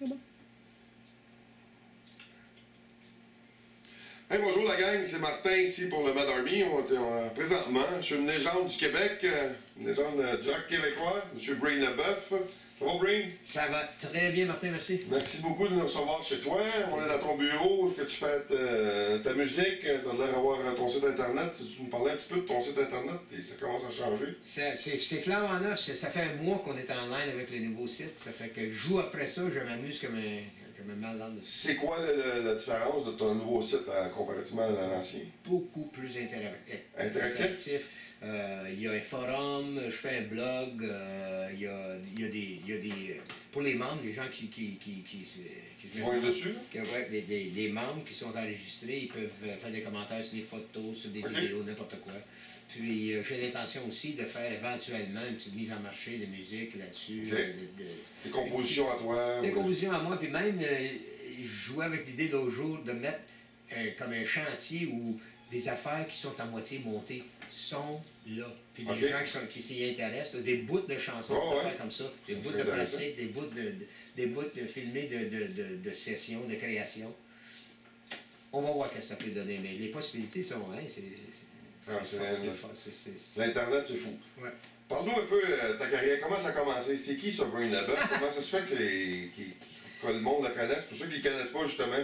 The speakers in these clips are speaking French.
C'est bon. Hey, bonjour la gang, c'est Martin ici pour le Mad Army. Présentement, je suis une légende du Québec, une légende du rock québécois, M. Brain Leboeuf. Ça va, Brain? Ça va très bien, Martin, merci. Merci beaucoup de nous recevoir chez toi. On est dans ton bureau, où que tu fais ta musique, tu as l'air d'avoir ton site internet. Tu nous parlais un petit peu de ton site internet et ça commence à changer. C'est flambant neuf, ça fait un mois qu'on est en ligne avec le nouveau site. Ça fait que je joue après ça, je m'amuse comme un malade. C'est quoi la différence de ton nouveau site comparativement à l'ancien? Beaucoup plus interactif. Il y a un forum, je fais un blog, il y a des pour les membres, les gens qui vont dessus? Ouais, les membres qui sont enregistrés, ils peuvent faire des commentaires sur des photos, sur des vidéos, n'importe quoi. Puis j'ai l'intention aussi de faire éventuellement une petite mise en marché de musique là-dessus. Des compositions à toi? Des compositions à moi, puis même je jouais avec l'idée l'autre jour de mettre comme un chantier où des affaires qui sont à moitié montées sont là. Puis des gens qui s'y intéressent, là, des bouts de chansons, des affaires comme ça, des bouts de pratiques, des bouts de filmés de sessions, de création. On va voir ce que ça peut donner, mais les possibilités sont... L'Internet, c'est fou. Ouais. Parle-nous un peu de ta carrière. Comment ça a commencé? C'est qui ça, Brain Leboeuf? Comment ça se fait que le monde le connaisse? Pour ceux qui ne le connaissent pas, justement.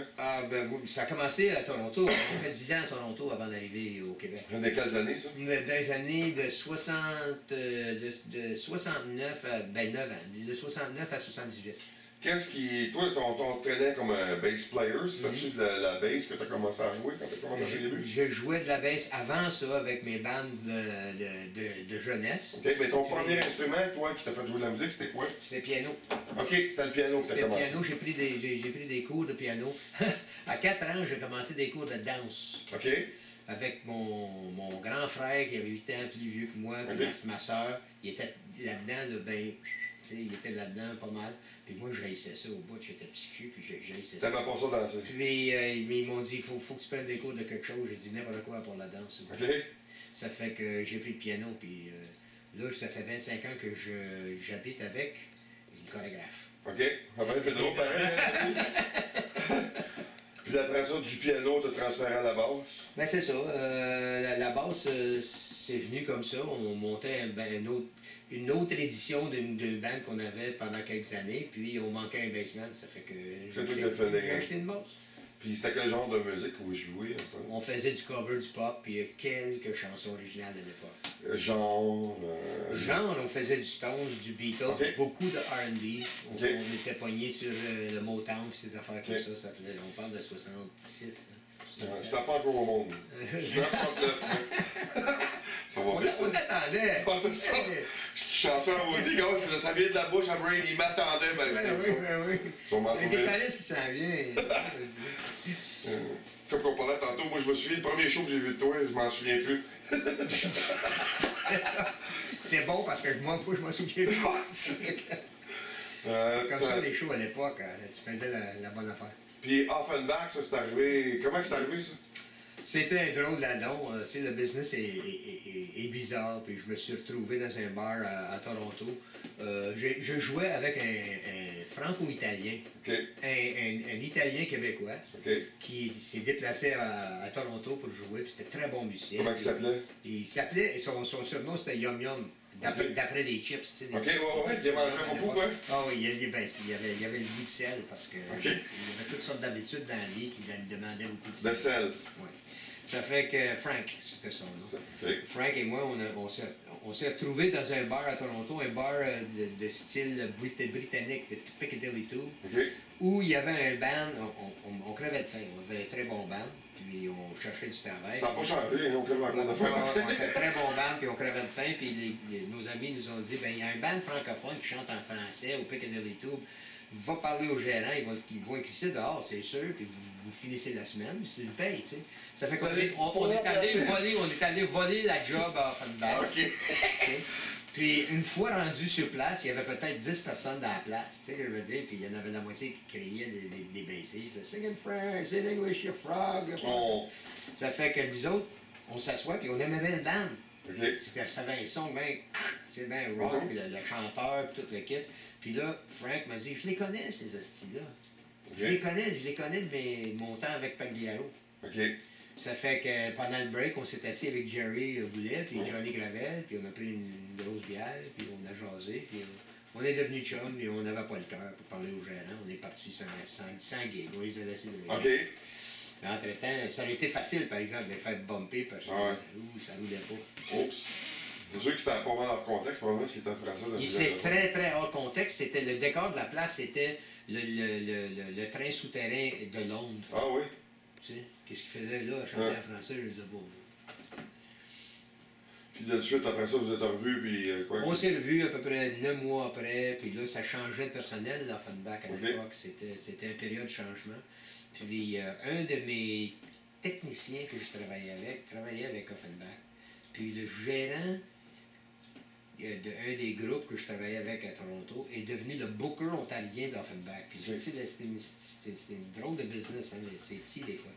Ça a commencé à Toronto. J'ai fait 10 ans à Toronto avant d'arriver au Québec. Dans quelles années, ça? Des années de 69 à... 9 ans. De 69 à 78. Qu'est-ce qui... Toi, on te connaît comme un bass player. C'est-tu de la bass que tu as commencé à jouer quand tu as commencé à jouer au début? Je jouais de la bass avant ça avec mes bandes de jeunesse. OK, mais ton premier instrument, toi, qui t'a fait jouer de la musique, c'était quoi? C'était le piano. OK, c'était le piano que tu as commencé. C'était le piano, j'ai pris des cours de piano. À 4 ans, j'ai commencé des cours de danse. OK. Avec mon grand frère qui avait 8 ans plus vieux que moi, ma soeur, il était là-dedans, il était là-dedans pas mal. Puis moi, je haïssais ça au bout, j'étais petit cul, puis je haïssais ça. T'avais pas ça danser? Puis ils m'ont dit, il faut que tu prennes des cours de quelque chose. J'ai dit n'importe quoi pour la danse. OK. Ça fait que j'ai pris le piano, puis là, ça fait 25 ans que j'habite avec une chorégraphe. OK. Ah ben, c'est drôle pareil. Puis après ça, du piano, tu as transféré à la basse? Ben c'est ça. La basse, c'est venu comme ça. On montait une autre édition d'une bande qu'on avait pendant quelques années, puis on manquait un bassman, ça fait que j'ai acheté une basse. Puis c'était quel genre de musique que vous jouiez? On faisait du cover du pop, puis quelques chansons originales de l'époque. Genre, on faisait du Stones, du Beatles, beaucoup de R&B. On était pognés sur le Motown, puis ces affaires comme ça. On parle de 66. Je t'en parle pas au monde. Je suis dans 39. Ça va vite. On t'attendait. C'est ça. Je suis chanceux à vous dire, gars, ça vient de la bouche à Brain, il m'attendait. Oui. Le guitariste qui s'en vient. Comme on parlait tantôt, moi je me souviens, le premier show que j'ai vu de toi, je m'en souviens plus. C'est bon parce que moi, je m'en souviens plus. Comme ça, les shows à l'époque, tu faisais la bonne affaire. Puis Offenbach, ça c'est arrivé. Comment c'est arrivé ça? C'était un drôle d'annonce. Tu sais, le business est bizarre. Puis je me suis retrouvé dans un bar à Toronto. Je jouais avec un franco-italien, un Italien québécois, qui s'est déplacé à Toronto pour jouer. Puis c'était très bon musicien. Comment il s'appelait? Il s'appelait, son surnom c'était Yum Yum. D'après des chips, tu sais. OK, ouais, il mangeait beaucoup, quoi. Ah oui, il y avait le goût de sel, parce que il y avait toutes sortes d'habitudes dans la vie qui lui demandaient beaucoup de sel. De sel. Oui. Ça fait que Frank, c'était son nom. Frank et moi, on s'est retrouvés dans un bar à Toronto, un bar de style britannique, de Piccadilly Tube, où il y avait un band, on crevait de faim, on avait un très bon band. Puis on cherchait du travail. Ça n'a pas changé, on crevait encore de faim. On était un très bon band, puis on crevait de faim. Puis nos amis nous ont dit, il y a un band francophone qui chante en français au Piccadilly Tube. Va parler au gérant, ils vont écrire ça dehors, c'est sûr, puis vous finissez la semaine, c'est une paye, tu sais. Ça fait qu'on est allé voler la job à Offenbach. Puis une fois rendu sur place, il y avait peut-être 10 personnes dans la place, tu sais, je veux dire, puis il y en avait la moitié qui criaient des bêtises. Sing in French, in English, you frog. Ça fait que nous autres, on s'assoit, puis on aimait bien le band. Ça avait un son bien rock, puis le chanteur, puis tout le kit. Puis là, Frank m'a dit, je les connais, ces hosties-là. OK. Je les connais de mon temps avec Pagliaro. OK. Ça fait que pendant le break, on s'est assis avec Jerry Boulet, puis Johnny Gravel, puis on a pris une grosse bière, puis on a jasé, puis on est devenus chums, mais on n'avait pas le cœur pour parler aux gérants. On est parti sans gig. On les a laissés de OK. Mais entre-temps, ça aurait été facile, par exemple, de les faire bumper parce que ça ne roulait pas. Oups. C'est sûr que c'était pas mal hors contexte, probablement c'était français. C'est très, très hors contexte. C'était le décor de la place, c'était le train souterrain de Londres. Ah oui? Tu sais, qu'est-ce qu'il faisait là, chanter en français, je ne sais pas. Puis de suite, après ça, vous êtes revus, puis quoi? On s'est revus à peu près 9 mois après, puis là, ça changeait de personnel, l'Offenbach à l'époque. C'était une période de changement. Puis un de mes techniciens que je travaillait avec Offenbach. Puis le gérant d'un des groupes que je travaillais avec à Toronto est devenu le booker ontarien d'Offenbach. Puis c'était une drôle de business, hein, c'est petit des fois.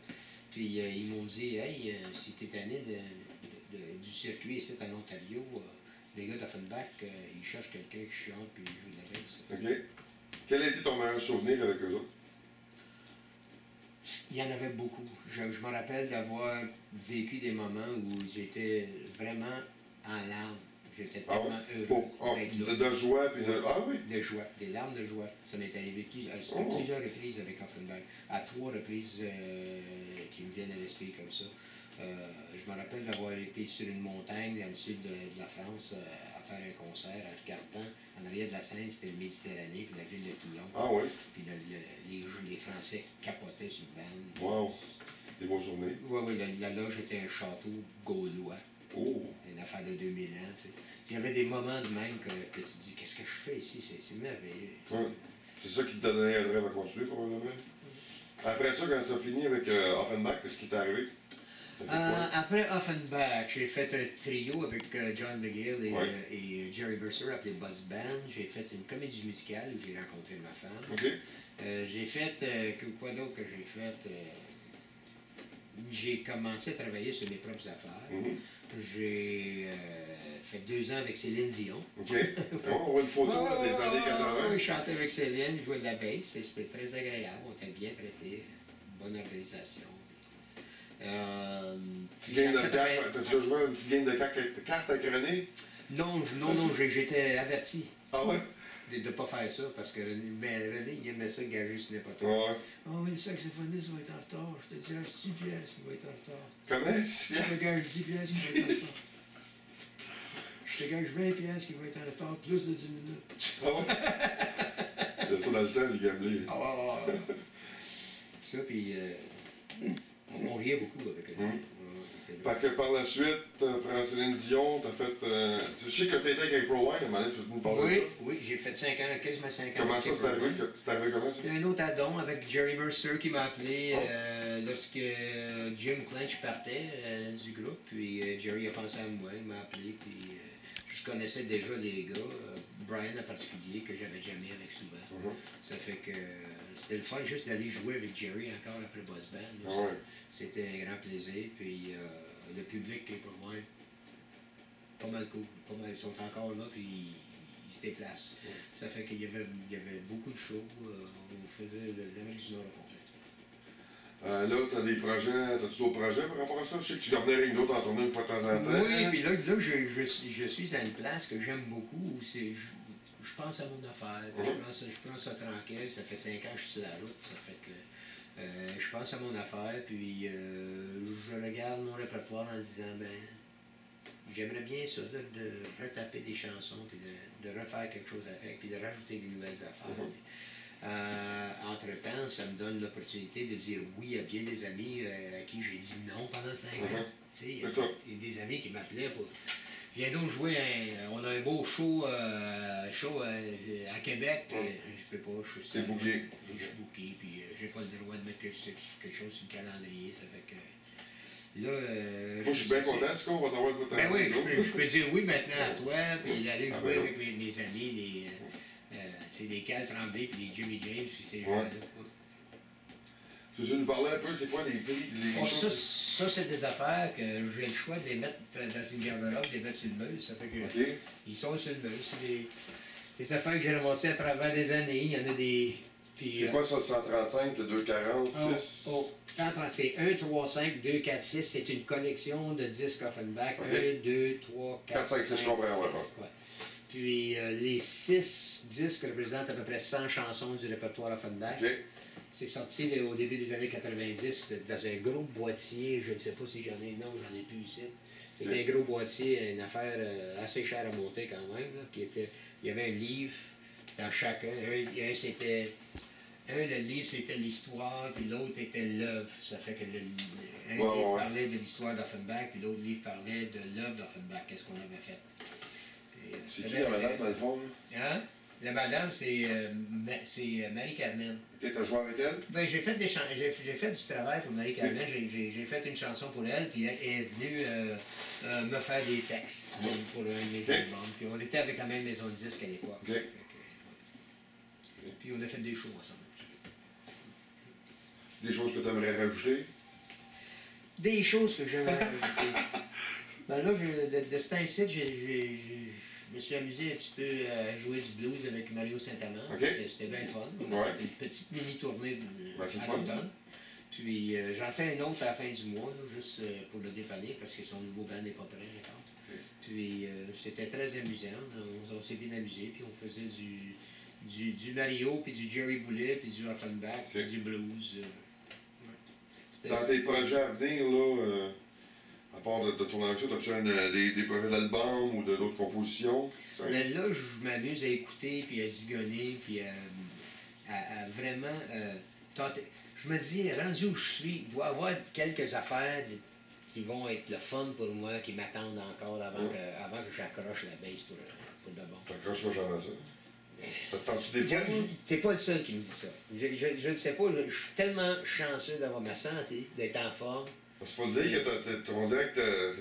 Puis ils m'ont dit, hey, si t'es tanné du circuit ici en Ontario, les gars d'Offenbach, ils cherchent quelqu'un qui chante puis joue de la basse. OK. Quel a été ton meilleur souvenir avec eux autres? Il y en avait beaucoup. Je me rappelle d'avoir vécu des moments où j'étais vraiment en larmes. J'étais tellement heureux d'être là. De joie, puis de... Ah oui? De joie, des larmes de joie. Ça m'est arrivé à plusieurs reprises avec Offenbach. À 3 reprises qui me viennent à l'esprit comme ça. Je me rappelle d'avoir été sur une montagne dans le sud de la France à faire un concert en regardant. En arrière de la Seine, c'était le Méditerranée, puis la ville de Toulon. Ah oui? Puis les Français capotaient sur le band. Wow! Des beaux souvenirs. Oui, la loge était un château gaulois. Oh! Une affaire de 2000 ans, tu sais. Il y avait des moments de même que tu te dis, qu'est-ce que je fais ici? C'est merveilleux. Ouais. C'est ça qui te donnait un rêve à continuer, probablement. Après ça, quand ça finit avec Offenbach, qu'est-ce qui t'est arrivé? Après Offenbach, j'ai fait un trio avec John McGill et Jerry Mercer appelé Buzz Band. J'ai fait une comédie musicale où j'ai rencontré ma femme. OK. J'ai fait, quoi d'autre que j'ai fait? J'ai commencé à travailler sur mes propres affaires. J'ai fait 2 ans avec Céline Dion. OK. On voit une photo des années 80. Oui, je chantais avec Céline, je jouais de la bass et c'était très agréable. On était bien traités, bonne organisation. Petit game de cartes, t'as déjà joué un petit game de cartes à Grenet? Non, j'étais averti. Ah ouais? De ne pas faire ça, parce que René, il aimait ça gager sur n'importe quoi. Ouais. Ah oui, le saxophoniste va être en retard. Je te dis, 6 pièces qui va être en retard. Comment? 6 Je te gage 10 pièces qui va être en retard. Je te gage 20 pièces qui va être en retard, plus de 10 minutes. Ah ouais? Il y a ça dans le sang, le gameler. Ah, ça, puis on riait beaucoup avec René. Fait que par la suite, après Céline Dion, t'as fait. Je sais que t'as été avec Pro Wine, à un moment donné, tu veux nous parler de ça? Oui, j'ai fait 5 ans, quasiment 5 ans. Comment ça, c'est arrivé? C'est arrivé comment ça? Il y a un autre addon avec Jerry Mercer qui m'a appelé lorsque Jim Clench partait du groupe. Puis Jerry a pensé à moi, il m'a appelé. Puis je connaissais déjà les gars, Brian en particulier, que j'avais jamais avec souvent. Ça fait que c'était le fun juste d'aller jouer avec Jerry encore après Buzz Band. C'était un grand plaisir. Puis le public est pour moi pas mal cool. Ils sont encore là, puis ils se déplacent. Ça fait qu'il y avait beaucoup de shows. On faisait l'Amérique du Nord au complet. Là, t'as des projets, t'as-tu d'autres projets par rapport à ça? Je sais que tu revenais avec d'autres en tournée une fois de temps en temps. Oui, puis là je suis à une place que j'aime beaucoup où je pense à mon affaire. Je prends ça tranquille. Ça fait 5 ans que je suis sur la route. Ça fait que je pense à mon affaire, puis je regarde mon répertoire en disant, ben, j'aimerais bien ça, de retaper des chansons, puis de refaire quelque chose avec, puis de rajouter des nouvelles affaires. Entre-temps, ça me donne l'opportunité de dire oui à bien des amis à qui j'ai dit non pendant 5 ans. Il y a des amis qui m'appelaient pour... Viens donc jouer, on a un beau show, à Québec. Je peux pas, je suis booké. Je suis booké, puis j'ai pas le droit de mettre quelque chose sur le calendrier. Ça fait que là, je suis bien content, en tout cas, on va t'avoir votre Ben oui, je peux dire oui maintenant à toi, puis d'aller jouer avec mes amis, les Cal Tremblay, puis les Jimmy James, puis ces gens-là. Tu veux nous parler un peu, c'est quoi les prix? Ça, c'est des affaires que j'ai le choix de les mettre dans une garde-robe, de les mettre sur le meuble. Ça fait que ils sont sur le meuble. des affaires que j'ai ramassées à travers des années. Il y en a des. C'est quoi ça, le 135, le 246? Oh, 130, c'est 1, 3, 5, 2, 4, 6. C'est une collection de disques Offenbach. Okay. 1, 2, 3, 4, 5, 6, je comprends, ouais. Puis les 6 disques représentent à peu près 100 chansons du répertoire Offenbach. Okay. C'est sorti au début des années 90 dans un gros boîtier. Je ne sais pas si j'en ai. Non, j'en ai plus ici. C'était un gros boîtier, une affaire assez chère à monter quand même. Là, il y avait un livre dans chacun. Le livre, c'était l'histoire, puis l'autre était l'œuvre. Ça fait que un livre parlait de l'histoire d'Offenbach, puis l'autre livre parlait de l'œuvre d'Offenbach, qu'est-ce qu'on avait fait. C'est qui la madame, dans le fond? Hein? La madame, c'est Marie-Carmen. Ok, t'as joué avec elle? Ben, j'ai fait du travail pour Marie-Carmen. J'ai fait une chanson pour elle, puis elle est venue me faire des textes pour un de mes albums. Puis on était avec la même maison de disques à l'époque. Okay. Puis on a fait des shows ensemble. Des choses que tu aimerais rajouter? Des choses que j'aimerais rajouter. Ben là, de ce temps-ci, je me suis amusé un petit peu à jouer du blues avec Mario Saint-Amand. Okay. C'était bien fun. On a fait une petite mini-tournée à l'automne. Puis j'en fais un autre à la fin du mois, là, juste pour le dépanner, parce que son nouveau band n'est pas prêt encore. Okay. Puis c'était très amusant. On s'est bien amusé, puis on faisait du Mario, puis du Jerry Boulet, puis du Offenbach, puis du blues. Dans tes projets à venir, là, à part de tourner avec ça, as-tu des projets d'album ou d'autres compositions? Mais là, je m'amuse à écouter, puis à zigonner, puis à vraiment tenter. Je me dis, rendu où je suis, il doit y avoir quelques affaires qui vont être le fun pour moi, qui m'attendent encore avant que j'accroche la base pour de bon. T'accroches jamais ça? T'es pas le seul qui me dit ça. Je ne sais pas, je suis tellement chanceux d'avoir ma santé, d'être en forme. Parce qu'il faut dire que on dirait que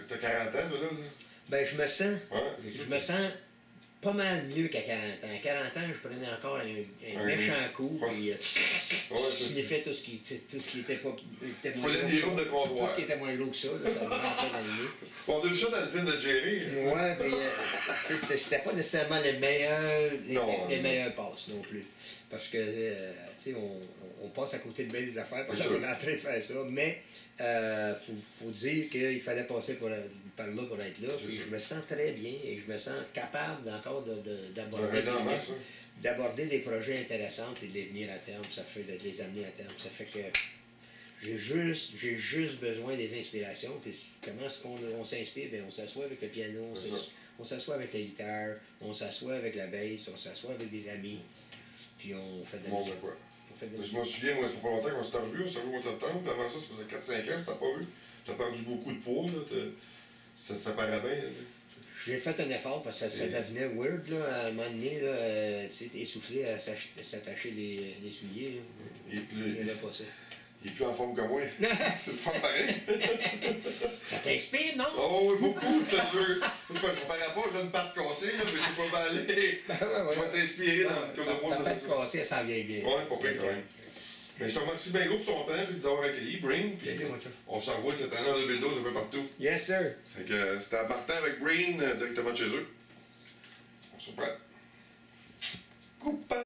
t'as 40 ans, toi, là. Ben, je me sens pas mal mieux qu'à 40 ans. À 40 ans, je prenais encore un méchant coup, puis je sniffais tout ce qui était pas. Tu prenais des groupes de comptoir. Tout ce qui était moins gros que ça, là, ça me rentrait dans le nez. On a vu ça dans le film de Jerry. Ouais, mais c'était pas nécessairement les meilleures passes non plus. Parce que, tu sais, on passe à côté de bien des affaires parce qu'on est en train de faire ça, mais faut dire qu'il fallait passer par là pour être là. Puis je me sens très bien et je me sens capable encore d'aborder des projets intéressants et de les venir à terme. Ça fait de les amener à terme. Ça fait que j'ai juste besoin des inspirations. Puis comment est-ce qu'on s'inspire? Bien, on s'assoit avec le piano, on s'assoit avec la guitare, on s'assoit avec la basse, on s'assoit avec des amis. Puis on fait de la musique. Je m'en souviens, moi, ça fait pas longtemps qu'on s'est revus, on s'est revus au mois de septembre, puis avant ça, ça faisait 4-5 ans, tu t'as pas vu. Tu as perdu beaucoup de poids, là. Ça paraît bien. J'ai fait un effort parce que ça devenait weird, là, à un moment donné, là, tu sais, essoufflé à s'attacher les souliers. Là. Il n'y pas ça. Il est plus en forme que moi. C'est le fun pareil. Ça t'inspire, non? Oh oui, beaucoup, je te jure. Je ne paraît pas, j'ai une patte cassée, là, mais tu peux pas aller. Je vais t'inspirer dans le cas de moi. Ta patte cassée, elle s'en vient bien. Oui, pas pire quand même. Mais je te remercie bien gros pour ton temps et de nous avoir accueillis, Brain. Puis on se revoit cette année en 2012 un peu partout. Yes, sir. Fait que c'était à Martin avec Brain directement de chez eux. On se reprend. Coupe.